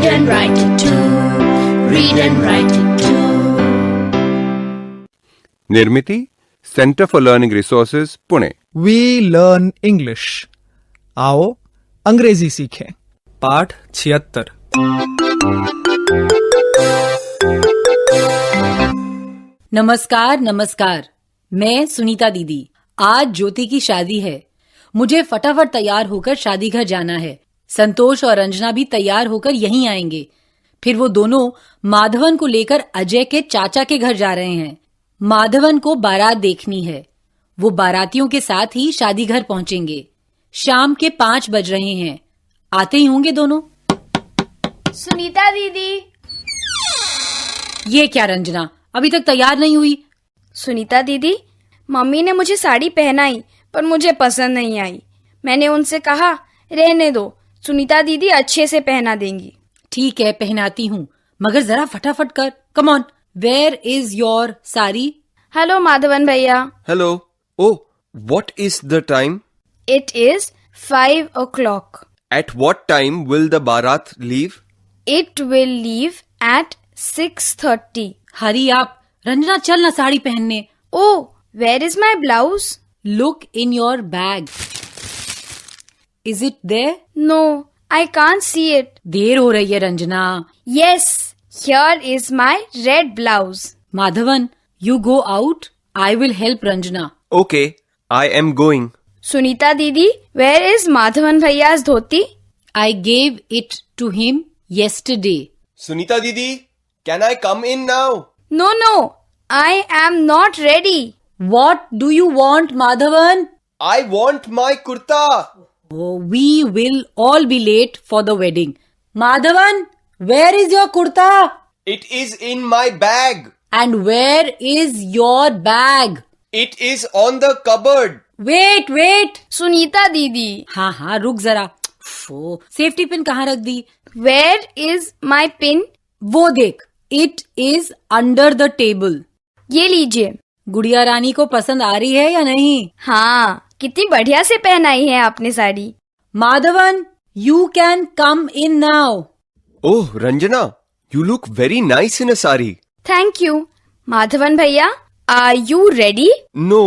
Read and write it too. Read and write it too. Nirmiti centre for learning resources Pune. We learn English. आओ अंग्रेजी सीखें। पाठ 76। नमस्कार नमस्कार, मैं सुनीता दीदी। आज ज्योति की शादी है। मुझे फटाफट तैयार होकर शादी घर जाना है। संतोष और रंजना भी तैयार होकर यहीं आएंगे। फिर वो दोनों माधवन को लेकर अजय के चाचा के घर जा रहे हैं। माधवन को बारात देखनी है। वो बारातियों के साथ ही शादी घर पहुंचेंगे। शाम के 5 बज रहे हैं। आते ही होंगे दोनों। सुनीता दीदी। ये क्या रंजना, अभी तक तैयार नहीं हुई? सुनीता दीदी, मम्मी ने मुझे साड़ी पहनाई पर मुझे पसंद नहीं आई। मैंने उनसे कहा रहने दो, सुनीता दीदी अच्छे से पहना देंगी। ठीक है, पहनाती हूँ, मगर जरा फटाफट कर। Come on, where is your sari? Hello Madhavan भैया। Hello. Oh, what is the time? It is 5 o'clock. At what time will the Bharat leave? It will leave at 6:30. Hurry up. Ranjana, चल ना साड़ी पहनने। Oh, where is my blouse? Look in your bag. Is it there? No, I can't see it. देर हो रही है Ranjana. Yes, here is my red blouse. Madhavan, you go out, I will help Ranjana. Okay, I am going. Sunita दीदी, where is Madhavan भैया's dhoti? I gave it to him yesterday. Sunita Didi, can I come in now? No no, I am not ready. What do you want, Madhavan? I want my kurta. Oh, we will all be late for the wedding. Madhavan, where is your kurta? It is in my bag. And where is your bag? It is on the cupboard. Wait, wait. Sunita दीदी, हाँ हाँ, रुक जरा। Safety pin कहाँ रख दी? Where is my pin? वो देख, it is under the table. ये लीजिए। गुड़िया रानी को पसंद आ रही है या नहीं? हाँ, कितनी बढ़िया से पहनाई है आपने sari. Madhavan, you can come in now. Oh, Ranjana, you look very nice in a sari. Thank you. Madhavan भैया, are you ready? No,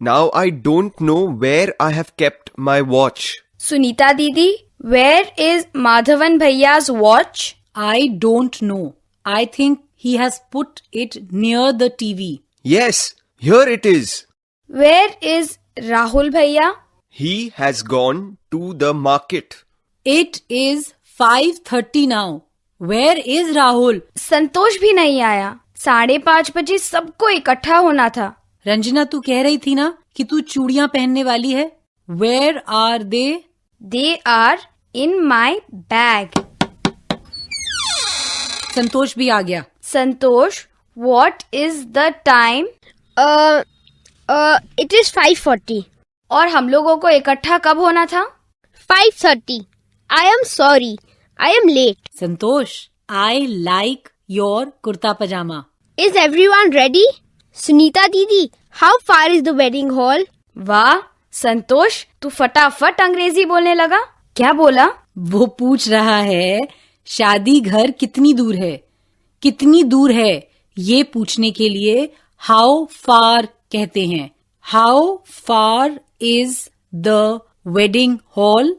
now I don't know where I have kept my watch. Sunita दीदी, वेयर इज माधवन भैया's watch? I don't know. I think he has put it near the TV. Yes, here it is. Where is Rahul भैया? He has gone to the market. It is 5:30 now. Where is Rahul? संतोष भी नहीं आया। 5:30 बजे सबको इकट्ठा होना था। रंजना, तू कह रही थी ना कि तू चूड़ियां पहनने वाली है। Where are they? They are in my bag. Santosh भी आ गया। Santosh, what is the time? It is 5:40. और हम लोगों को इकट्ठा कब होना था? 5:30. I am sorry. I am late. Santosh, I like your kurta pyjama. Is everyone ready? Sunita Didi, how far is the wedding hall? वाह संतोष, तू फटाफट अंग्रेजी बोलने लगा। क्या बोला? वो पूछ रहा है शादी घर कितनी दूर है। कितनी दूर है ये पूछने के लिए हाउ फार कहते हैं। How far is the wedding hall?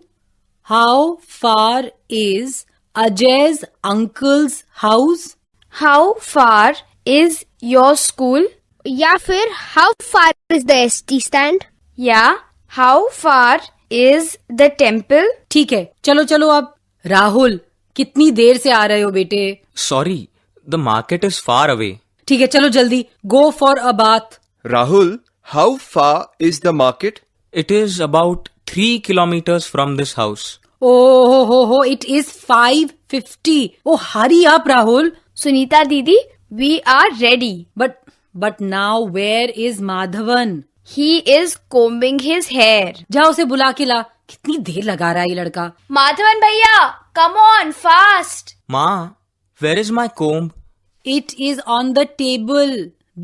How far is अजय's uncle's house? How far is your school? या फिर how far is the ST stand? या how far is the temple? ठीक है, चलो चलो अब। राहुल, कितनी देर से आ रहे हो बेटे? Sorry, the market is far away. ठीक है, चलो जल्दी। Go for a bath. Rahul, how far is the market? It is about 3 kilometers from this house. Oh, it is 5:50. Oh, hurry up, Rahul. Sunita दीदी, we are ready. But now where is Madhavan? He is combing his hair. जा उसे बुला के ला। कितनी देर लगा रहा है ये लड़का। माधवन भैया, come on fast. Ma, where is my comb? It is on the table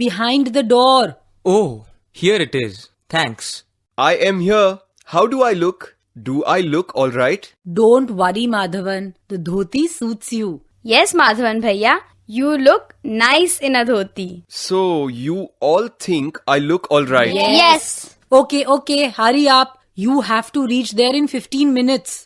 behind the door. Oh, here it is. Thanks. I am here. How do I look? Do I look all right? Don't worry, Madhavan. The dhoti suits you. Yes, Madhavan भैया, you look nice in a dhoti. So you all think I look all right? Yes. Okay, hurry up. You have to reach there in 15 minutes.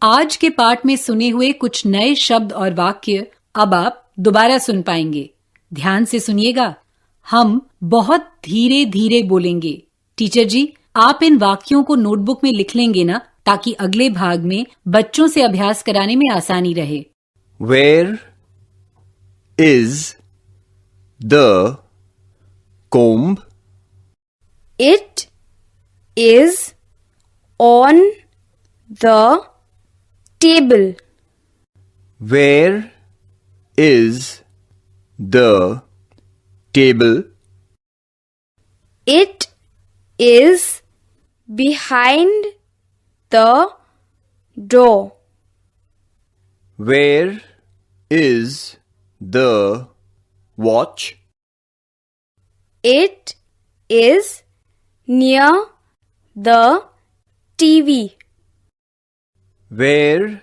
आज के पाठ में सुने हुए कुछ नए शब्द और वाक्य अब आप दोबारा सुन पाएंगे। ध्यान से सुनिएगा। हम बहुत धीरे धीरे बोलेंगे। टीचर जी, आप इन वाक्यों को नोटबुक में लिख लेंगे ना, ताकि अगले भाग में बच्चों से अभ्यास कराने में आसानी रहे। Where is the comb? It is on the table. Where is the table? It is behind the door. Where is the watch? It is near the TV. Where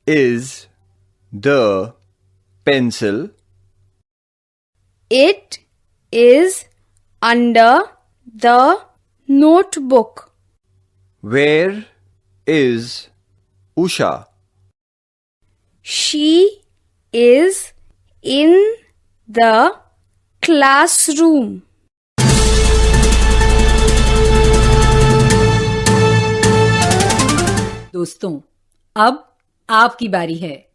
is the pencil? It is under the notebook. Where is Usha? She is in the classroom. दोस्तों, अब आपकी बारी है।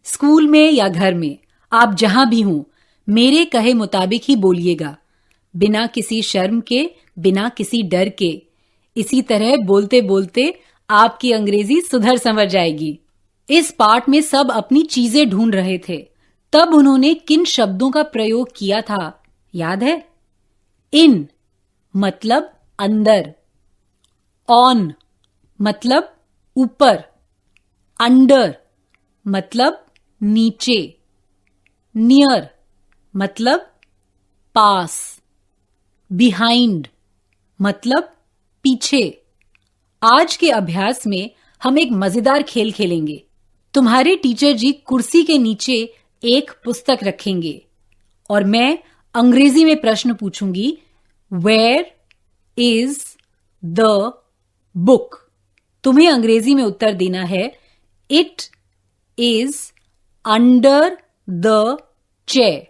School में या घर में, आप जहां भी हों, मेरे कहे मुताबिक ही बोलिएगा, बिना किसी शर्म के, बिना किसी डर के। इसी तरह बोलते बोलते आपकी अंग्रेजी सुधर संवर जाएगी। इस पाठ में सब अपनी चीजें ढूंढ रहे थे। तब उन्होंने किन शब्दों का प्रयोग किया था, याद है? इन मतलब अंदर, ऑन मतलब ऊपर, अंडर मतलब नीचे, नियर मतलब पास, बिहाइंड मतलब पीछे। आज के अभ्यास में हम एक मजेदार खेल खेलेंगे। तुम्हारे टीचर जी कुर्सी के नीचे एक पुस्तक रखेंगे और मैं अंग्रेजी में प्रश्न पूछूंगी, वेयर इज द बुक? तुम्हें अंग्रेजी में उत्तर देना है, it is under the chair.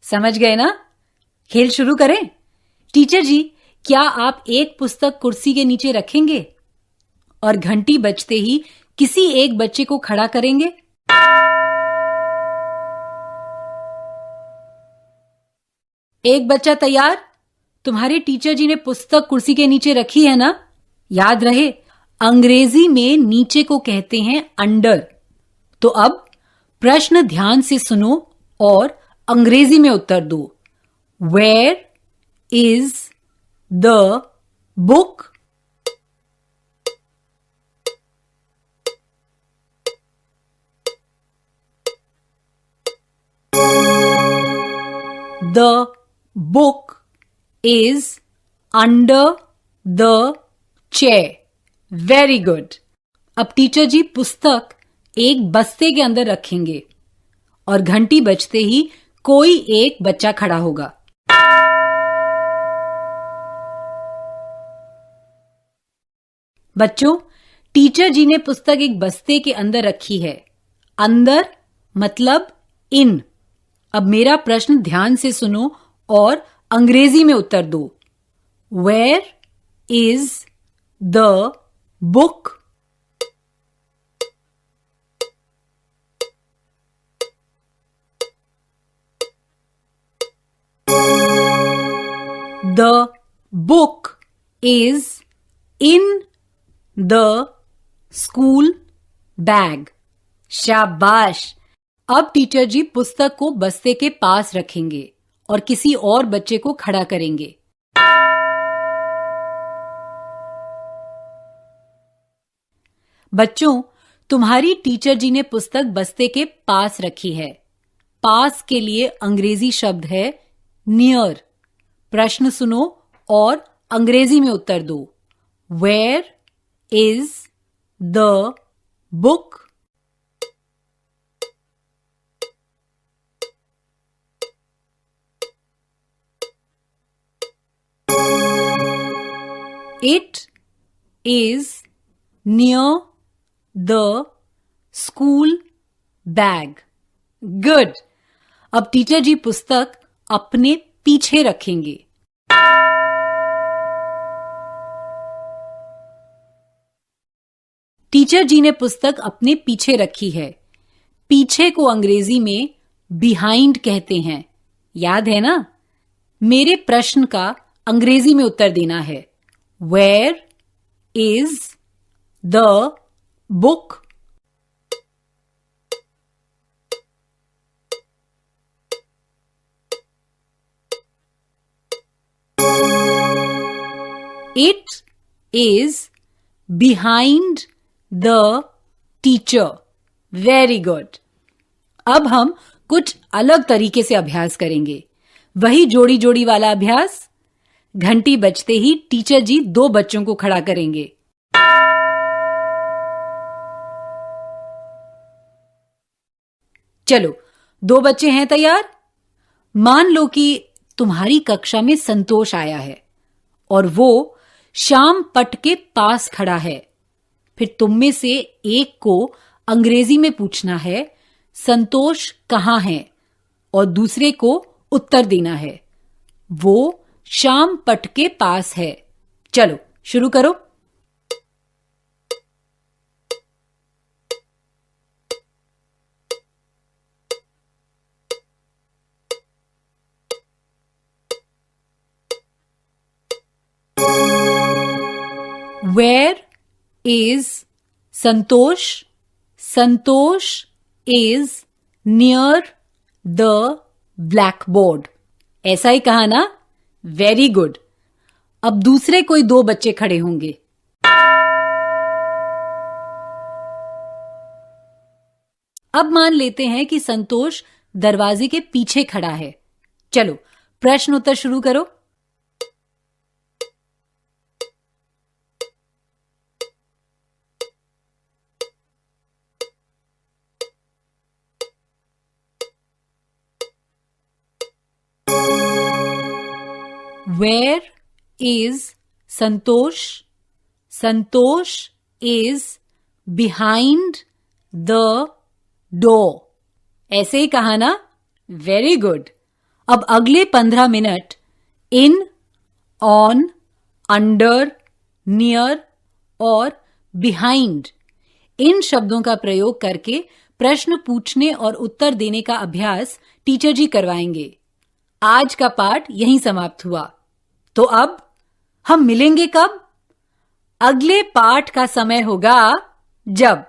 समझ गए ना? खेल शुरू करें। टीचर जी, क्या आप एक पुस्तक कुर्सी के नीचे रखेंगे और घंटी बजते ही किसी एक बच्चे को खड़ा करेंगे? एक बच्चा तैयार? तुम्हारे टीचर जी ने पुस्तक कुर्सी के नीचे रखी है ना? याद रहे, अंग्रेजी में नीचे को कहते हैं अंडर। तो अब प्रश्न ध्यान से सुनो और अंग्रेजी में उत्तर दो। Where is the book? The book is under the chair. Very good. अब टीचर जी पुस्तक एक बस्ते के अंदर रखेंगे और घंटी बजते ही कोई एक बच्चा खड़ा होगा। बच्चों, टीचर जी ने पुस्तक एक बस्ते के अंदर रखी है। अंदर मतलब इन। अब मेरा प्रश्न ध्यान से सुनो और अंग्रेजी में उत्तर दो। Where is the book? The book is in the school bag. शाबाश। अब टीचर जी पुस्तक को बस्ते के पास रखेंगे और किसी और बच्चे को खड़ा करेंगे। बच्चों, तुम्हारी टीचर जी ने पुस्तक बस्ते के पास रखी है। पास के लिए अंग्रेजी शब्द है नियर। प्रश्न सुनो और अंग्रेजी में उत्तर दो। Where is the book? It is near the school bag. Good. अब टीचर जी पुस्तक अपने पीछे रखेंगे। टीचर जी ने पुस्तक अपने पीछे रखी है। पीछे को अंग्रेजी में बिहाइंड कहते हैं, याद है ना? मेरे प्रश्न का अंग्रेजी में उत्तर देना है। Where is the book? It is behind the teacher. Very good. अब हम कुछ अलग तरीके से अभ्यास करेंगे। वही जोड़ी जोड़ी वाला अभ्यास। घंटी बजते ही टीचर जी 2 बच्चों को खड़ा करेंगे। चलो, 2 बच्चे हैं तैयार? मान लो कि तुम्हारी कक्षा में संतोष आया है और वो श्याम पट के पास खड़ा है। फिर तुम में से एक को अंग्रेजी में पूछना है संतोष कहाँ है, और दूसरे को उत्तर देना है वो श्याम पट के पास है। चलो शुरू करो। Where is Santosh? Santosh is near the blackboard. ऐसा ही कहा ना? Very good. अब दूसरे कोई 2 बच्चे खड़े होंगे। अब मान लेते हैं कि संतोष दरवाजे के पीछे खड़ा है। चलो प्रश्न उत्तर शुरू करो। Where is Santosh? Santosh is behind the door. ऐसे ही कहा ना? Very good. अब अगले 15 minute in, on, under, near और बिहाइंड इन शब्दों का प्रयोग करके प्रश्न पूछने और उत्तर देने का अभ्यास टीचर जी करवाएंगे। आज का पाठ यहीं समाप्त हुआ। तो अब हम मिलेंगे कब? अगले पाठ का समय होगा जब